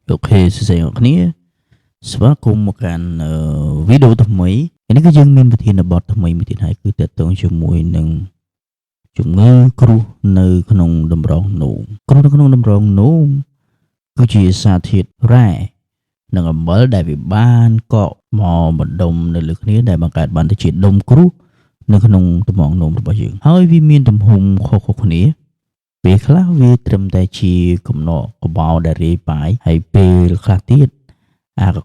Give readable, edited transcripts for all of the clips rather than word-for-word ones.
Ok, xin chào các bạn. Sắp cùng một cái video tập mới. Ini cái chương mình tin about tập mới mình tin hay cứ tiếp tục chương mùi nâng chúng ngư kru nơi khung đầm rong nụ kru nơi khung đầm rong nụ cứ chỉ sa thịt ra nâng ở bờ đại bị ban cọ mò một đồng nơi lựcนี้ đại bằng cái ban tới chỉ đồng kru nơi khung đầm rong nụ bao nhiêu hơi vì miền đầm hùng khô khô này về khá về trầm đại chi cầm nọ có bao đại rì bài hay về khá tiết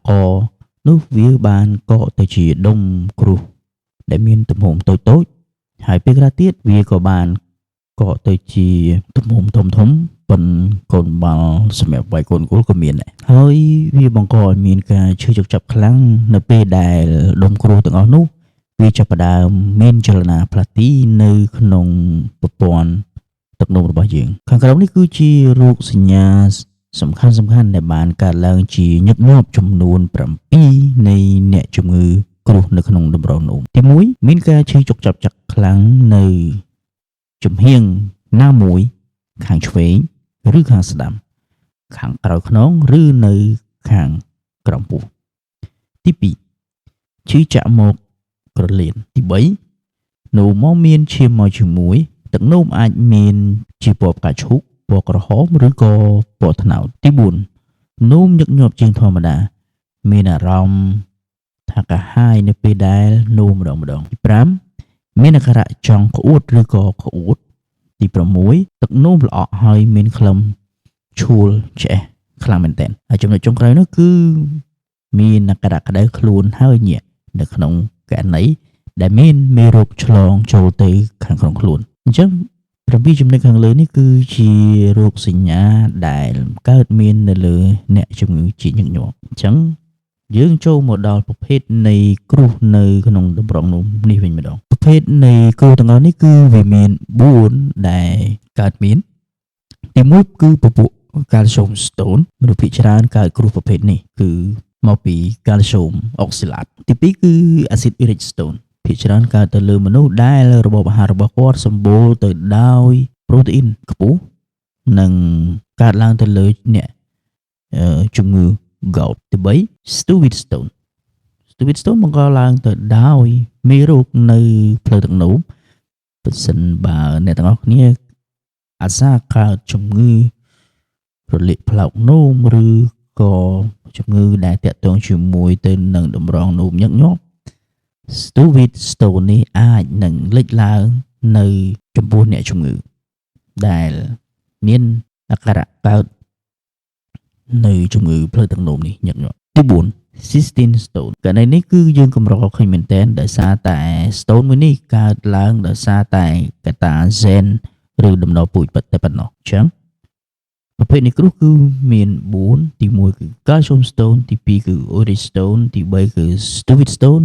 có nước vía ban cọ tới chỉ đông kru để miền đầm hùng tối tối hay về khá tiết vì có ban cọ tới chỉ đầm hùng thom thom phần còn bao sầm mẹ vài con cố có miền này hơi vì bằng cọ miền cả chưa chụp chập kháng nơi về đại đông kru từng ở nút vì chập đà miền chợ na plati nơi khung bồn tập nộp bao nhiêu kháng cái đóนี่คือจีรูปสัญญาสำคัญในบ้านการล้างจียกยอบจำนวนปรำปีในเนี่ยจมือกรุในขนมดำรงนุ่มที่มุ้ยมินกาใช้จกจับจักครั้งในจมเฮียงหน้ามุ้ยขางเฉวงหรือขางสดำขางกระขนองหรือในขางกระปูที่ปีชี้จะหมกกระเลียนที่ใบหนูมอเมียนเชี่ยมอจมุ้ยตึกนุ่มอาจมีนจีบปกระชุกปกระหอมหรือก็ปกถนาวที่บุญนุ่มยึกยบจึงธรรมดามีนารมถ้ากะให้ในปีได้นุ่มดองที่พรำมีนกระจองขอุดหรือก็ขอุดที่ประมุยตึกนุ่มหล่อให้มีนคลำชูลเจคลำเป็นเต็นจำนวนจงไกรนั่นคือมีนกระได้คลูนให้เนี่ยในขนมแก่ไหนได้มีโรคฉลองโจตีขังของคลูนจังประพิจำในครั้งเลยนี่คือจีโรคสัญญาได้เกิดมีนในเลยเนี่ยจมูกจีหนึ่งหยอกจังยื่นโจหมดดาวประเภทในกรูในขนมดำรงนุ่มนี่เป็นไม่ดองประเภทในกรูต่างๆนี่คือวิมีนบุญได้เกิดมีนที่มุกคือปปุการชมสโตนมนุษย์พิจารณาการกรูประเภทนี้คือมาปีการชมออกซิลัดที่ปีคืออะซิดอิริกสโตนพิจารณาการตะลือมนุษย์ได้ระบบอาหารระบบกอดสมบูรณ์ตัวดาวโปรตีนกระปุกหนึ่งการล้างตะลือเนี่ยจมูกเกาที่ใบสตูวิดสโตนมันก็ล้างตัวดาวมีรูปในเพลิงต่างหนูเป็นสันบาในต่างๆนี้อาซาการจมูกผลิตพลังนุ่มหรือก็จมูกได้แต่ตัวจมูกตัวหนึ่งดำรองนุ่มยักยอกสตูวิดสโตนนี้อาจหนึ่งเล็กล้างในจมูกเนี่ยจมูกได้มีนอาการะเกิดในจมูกเพลิงต่างหนูนี่ยักยอกที่บุญซิสตินสโตนการในนี้คือยังกำลังเคยเหมือนเต้นแต่ซาแต่สโตนวันนี้การล้างแต่ซาแต่กระตาเซนหรือดำนอปุ๋ยปัตตปนอจังประเภทนี้ก็คือมีนบุญที่มวยคือการชมสโตนที่ปีคือโอริสโตนที่ใบคือสตูวิดสโตน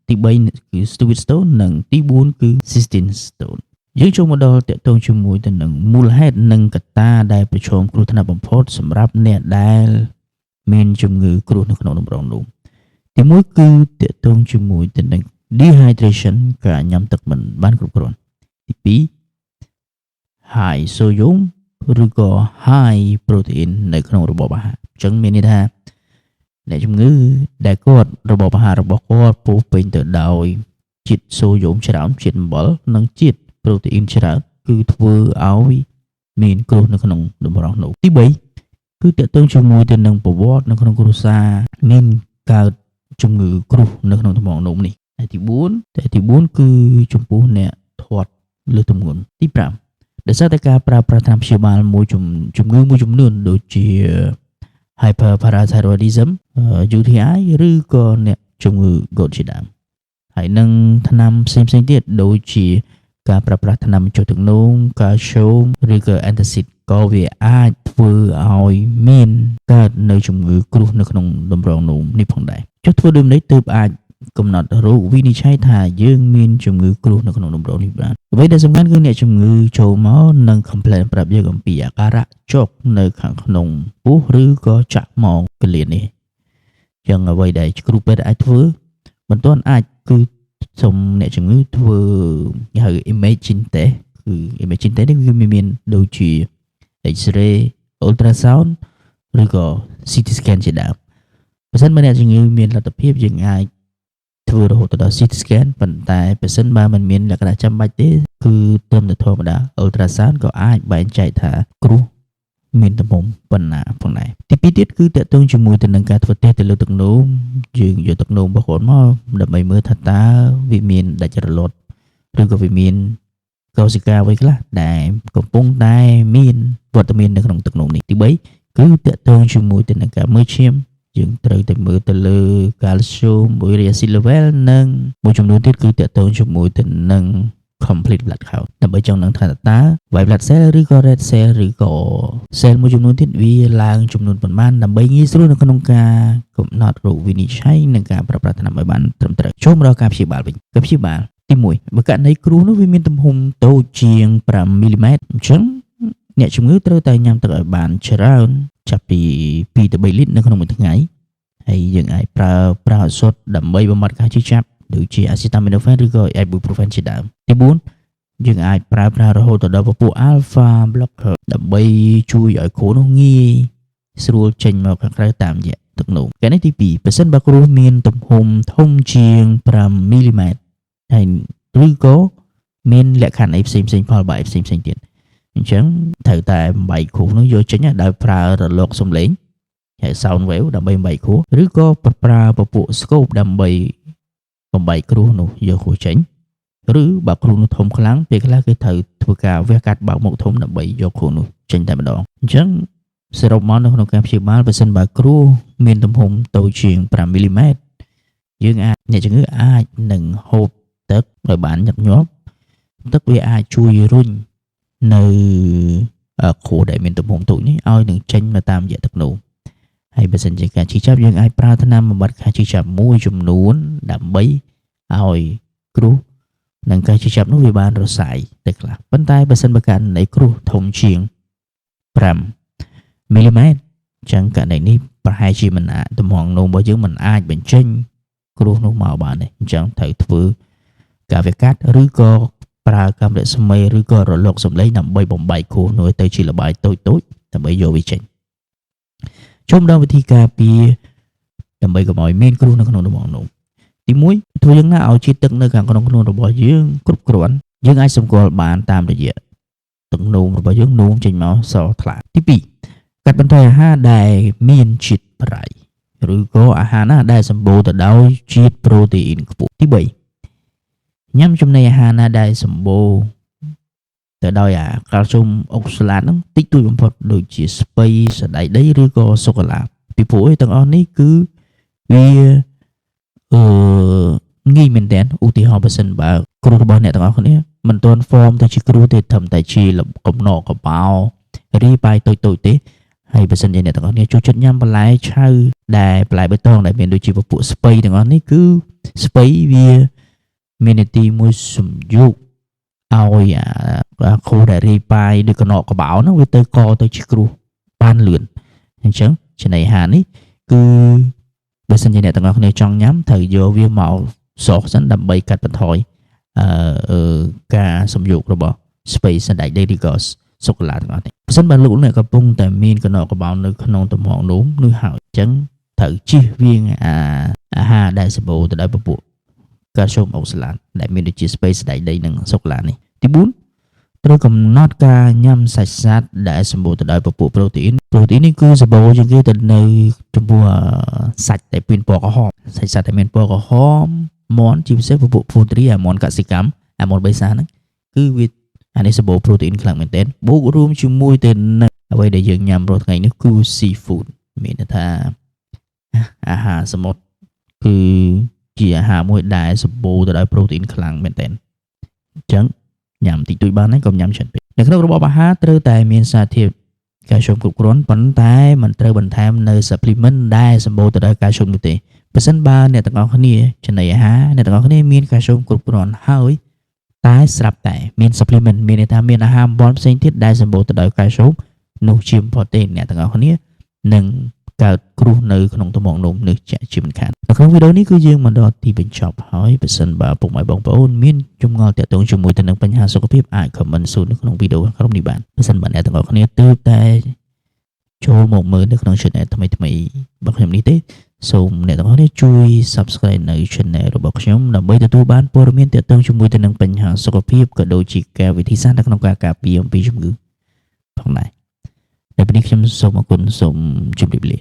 ที่ใบคือสตูวิดสโตนหนึ่งที่บุญคือซิสตินสโตนยังชมมาดอลเตะตรงชมมวยแต่หนึ่งมูลเหตุหนึ่งกตาได้ประชมครูธนาบำพดสำหรับเนี่ยได้เมนจมูกครูในขนมดำรงนุ่มที่มวยคือเตะตรงชมมวยแต่หนึ่ง dehydration กับยำตักมันบ้านกรุบกรอนที่ปีhigh sodium หรือก็ high protein ในขนมระบบอาหารจังเมนิธาในจมูกได้กอดระบบอาหารระบบกอดปูเป็นตัวดาวจิตโซโยมฉลามจิตบอลนังจิตโปรตีนฉลามคือทัวเอามีนกรูในขนมดำรงนุ่มที่ใบคือเตะต้นจมูกแต่หนึ่งปวดในขนมกรูซามีนการจมูกกรูในขนมดำรงนุ่มนี่แต่ที่บุญคือจมูกเนี่ยถอดหรือตุ่มเงินที่ปรามแต่สถานการณ์ประทานพยาบาลมวยจมูกมวยจมูกโดยจีhyperparathyroidism อยู่ที่ไอหรือก็เนี่ยจมูกกดฉีดดำให้นั่งทนำเส้นเดียดโดยจีการประทานจุดถึงนุ่งการชมหรือก็แอนตาซิดก็เวียอาจฟื้นเอามีนการในจมูกกรูในขนมดำรงนุ่มนี่ผ่องได้จุดฟื้นดื่มได้ตืบอาจกำหนดรู้วินิจฉัยถ่ายยื่นมีนจมูกกรูในขนมดำรงนี่บ้างไว้แต่สำคัญคือเนี่ยจมูกโชว์ม้อนั่งคอมเพลนปรับเยอะกับปีอาการะจกในขังขนมปุ๊หรือก็จะมองกันเรียนนี่ยังเอาไว้ได้กรูเป็นไอฟื้นบนต้นอาจคือสมเนี่ยจมูกฟื้นคือ imaging เตคือ imaging เตนี่คือมีนโดยจีเอ็กซเรย์อัลตราซาวน์ ឬក៏ CT scan ជាដើមបើសិនបើអ្នកជំងឺមានលទ្ធភាពយើងអាចធ្វើរហូតដល់ CT scan ប៉ុន្តែបើសិនបើมันមានលក្ខណៈចាំបាច់ទេគឺត្រឹមតែធម្មតា ultrasound ក៏អាចបែងចែកថាគ្រោះមានទំហំប៉ុណ្ណាផងដែរទីពីរទៀតគឺតកតងជាមួយទៅនឹងការធ្វើតេស្តទៅលើទឹកនោមយើងយកទឹកនោមរបស់គាត់មកដើម្បីមើលថាតើវាមានដាច់រលត់ឬក៏វាមានកោសិកាអ្វីខ្លះដែលកំពុងតែមានវត្តមាននៅក្នុងទឹកនោមនេះទី3គឺតកតងជាមួយទៅនឹងការមើលឈាមយើងត្រូវតែមើលទៅលើ calcium uric acid level និងមួយចំនួនទៀតគឺតកតងជាមួយទៅនឹង complete blood count ដើម្បីចង់ដឹងថាតើ white blood cell ឬក៏ red cell ឬក៏ cell មួយចំនួនទៀតវាឡើងចំនួនប៉ុន្មានដើម្បីងាយស្រួលនៅក្នុងការកំណត់រោគវិនិច្ឆ័យនិងការប្រើប្រាស់ថ្នាំឲ្យបានត្រឹមត្រូវចូលមកដល់ការព្យាបាលវិញការព្យាបាលទី1បើករណីគ្រោះនោះវាមានទំហំតូចជាង5មីលីម៉ែត្រអញ្ចឹងអ្នកជំងឺត្រូវតែញ៉ាំទឹកឲ្យបានច្រើនចាប់ពី2ទៅ3លីត្រនៅក្នុងមួយថ្ងៃហើយយើងអាចប្រើឱសថដើម្បីបំបាត់ការឈឺចាប់ដូចជា acetaminophen ឬក៏ ibuprofen ជាដើមទី4យើងអាចប្រើប្រាស់រហូតដល់ពពួក alpha blocker ដើម្បីជួយឲ្យគ្រូនោះងាយស្រួលចេញមកខាងក្រៅតាមរយៈទឹកនោមកាលនេះទី2បើសិនបើគ្រូមានទំហំធំជាង5មីលីម៉ែត្រហើយឬក៏មានលក្ខខណ្ឌអីផ្សេងផលបែបផ្សេងទៀតអញ្ចឹងត្រូវតែបំបីគ្រូនោះយកចេញដោយប្រើរលកសំឡេងហើយ sound wave ដើម្បីបំបីគ្រូឬក៏ប្រើពពួក scope ដើម្បីបំបីគ្រូនោះយកគ្រូចេញឬបើគ្រូនោះធំខ្លាំងពេលខ្លះគេត្រូវធ្វើការវះកាត់បើកមុខធំដើម្បីយកគ្រូនោះចេញតែម្ដងអញ្ចឹងសរុបមកនៅក្នុងការព្យាបាលបើសិនបើគ្រូមានទំហំតូចជាង5មីលីម៉ែត្រយើងអាចអ្នកជំងឺអាចនឹងហូបទឹកឲ្យបានញឹកញាប់ទឹកវាអាចជួយរុញនៅគ្រូដែលមានទំហំតូចនេះឲ្យនឹងចេញមកតាមរយៈទឹកនោមហើយបើសិនជាការឈឺចាប់យើងអាចប្រើថ្នាំបំបាត់ការឈឺចាប់មួយចំនួនដើម្បីឲ្យគ្រោះនិងការឈឺចាប់នោះវាបានរសាយទៅខ្លះប៉ុន្តែបើសិនបើករណីគ្រោះធំជាង5មីលីម៉ែត្រចឹងករណីនេះប្រហែលជាមិនអាចទំហំនោមរបស់យើងមិនអាចបញ្ចេញគ្រោះនោះមកបានទេអញ្ចឹងត្រូវធ្វើការវះកាត់ឬក៏ប្រើកាំរស្មីឬក៏រលកសំឡេងដើម្បីបំបែកគ្រោះនោះទៅជាល្បាយតូចដើម្បីយកវាចេញចូលដល់វិធីការពារដើម្បីកុំឲ្យមានគ្រោះនៅក្នុងដំងនោមទី1ធ្វើយ៉ាងណាឲ្យជាតិទឹកនៅខាងក្នុងខ្លួនរបស់យើងគ្រប់គ្រាន់យើងអាចសម្គាល់បានតាមរយៈទឹកនោមរបស់យើងនោមចេញមកសថ្លាទី2កាត់បន្ថយអាហារដែលមានជាតិប្រៃឬក៏អាហារណាដែលសម្បូរទៅដោយជាតិប្រូតេអ៊ីនខ្ពស់ទី3ញ៉ាំចំណីអាហារណាដែលសម្បូរទៅដោយកាល់ស្យូមអុកសាឡាតហ្នឹងតិចតួចបំផុតដូចជាស្ពៃសណ្តែកដីឬក៏សូកូឡាពីព្រោះឯទាំងអស់នេះគឺវាងាយមែនតើឧទាហរណ៍បើសិនបើគ្រូរបស់អ្នកទាំងអស់គ្នាមិនទាន់ form ទៅជាគ្រូទេត្រឹមតែជាកំណកកបោរីបាយតូចទេហើយបើសិនជាអ្នកទាំងអស់គ្នាចូលចិត្តញ៉ាំបន្លែឆៅដែលបន្លែបៃតងដែលមានដូចជាពពួកស្ពៃទាំងអស់នេះគឺស្ពៃវាមាននីតិមួយសំយោគឲ្យគ្រូដែលរីបាយឬកណកកបោហ្នឹងវាទៅកទៅជាគ្រូបានលឿនអញ្ចឹងចំណីអាហារនេះគឺបើសិនជាអ្នកទាំងអស់គ្នាចង់ញ៉ាំត្រូវយកវាមកសោះសិនដើម្បីកាត់បន្ថយការសំយោគរបស់ស្ពៃសណ្តែកដីឬក៏សូកូឡាទាំងអស់នេះបើសិនបើលោកអ្នកកំពុងតែមានកណកកបោនៅក្នុងទំហំនោមនោះហើយអញ្ចឹងត្រូវជៀសវាងអាហារដែលសម្បូរទៅដោយពពួកកាល់ស្យូមអុកសាឡាតដែលមានដូចជាស្ពៃសណ្តែកដីនិងសូកូឡានេះទី4ត្រូវកំណត់ការញ៉ាំសាច់សត្វដែលសម្បូរទៅដោយពពួកប្រូតេអ៊ីននេះគឺសម្បូរជាងគេទៅនៅចំពោះសាច់ដែលមានពណ៌ក្រហមសាច់សត្វដែលមានពណ៌ក្រហមមាន់ជាពិសេសពពួក poultry មាន់កសិកម្មមាន់បេសាហ្នឹងគឺវាអានេះសម្បូរប្រូតេអ៊ីនខ្លាំងមែនទែនបូករួមជាមួយទៅនឹងអ្វីដែលយើងញ៉ាំរាល់ថ្ងៃនេះគឺ seafood មានន័យថាអាហារសមុទ្រគឺជាអាហារមួយដែលសម្បូរទៅដោយប្រូតេអ៊ីនខ្លាំងមែនទែនអញ្ចឹងញ៉ាំតិចតួចបានហើយកុំញ៉ាំច្រើនពេកនៅក្នុងរបបអាហារត្រូវតែមានសារធាតុកាល់ស្យូមគ្រប់គ្រាន់ប៉ុន្តែមិនត្រូវបន្ថែមនៅ supplement ដែលសម្បូរទៅដោយកាល់ស្យូមនោះទេបើសិនបើអ្នកទាំងអស់គ្នាចំណីអាហារអ្នកទាំងអស់គ្នាមានកាល់ស្យូមគ្រប់គ្រាន់ហើយតែស្រាប់តែមាន supplement មានន័យថាមានអាហារបំណផ្សេងទៀតដែលសម្បូរទៅដោយកាល់ស្យូមនោះជាបំផុតទេអ្នកទាំងអស់គ្នានឹងកើតគ្រោះនៅក្នុងទំហំនោមនេះជាមិនខាននៅក្នុងវីដេអូនេះគឺយើងមកដល់ទីបញ្ចប់ហើយបើសិនបើពុកម៉ែបងប្អូនមានចម្ងល់ទាក់ទងជាមួយទៅនឹងបញ្ហាសុខភាពអាច comment សួរនៅក្នុងវីដេអូក្រុមនេះបានបើសិនបើអ្នកទាំងអស់គ្នាទើបតែ ចូលមកមើលនៅក្នុង channel ថ្មីៗរបស់ខ្ញុំនេះទេសូមអ្នកទាំងអស់គ្នាជួយ Subscribe នៅ channel របស់ខ្ញុំដើម្បីទទួលបានព័ត៌មានទាក់ទងជាមួយទៅនឹងបញ្ហាសុខភាពក៏ដូចជាការវិធីសាស្ត្រនៅក្នុងការការពារអំពីជំងឺផងដែរ ដែលពេលនេះខ្ញុំសូមអរគុណសូមជម្រាបលា